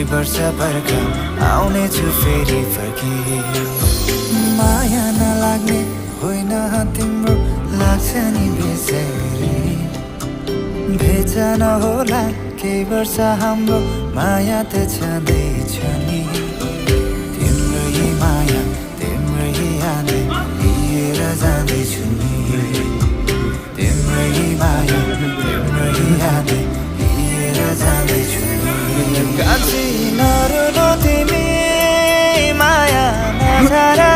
वर्ष वर्ष आउने छु फेरि फर्की माया नलाग्ने होइन तिम्रो लाग्छ नि बेसरी भेज नहोला केही वर्ष हाम्रो माया त छँदैछ नि तिम्रो यही माया तिम्रो यही यादै लिएर जाँदैछु नि तिम्रो यही माया तिम्रो यही यादै लिएर जाँदैछु नि कान्छी नरुनु तिमी माया नछाड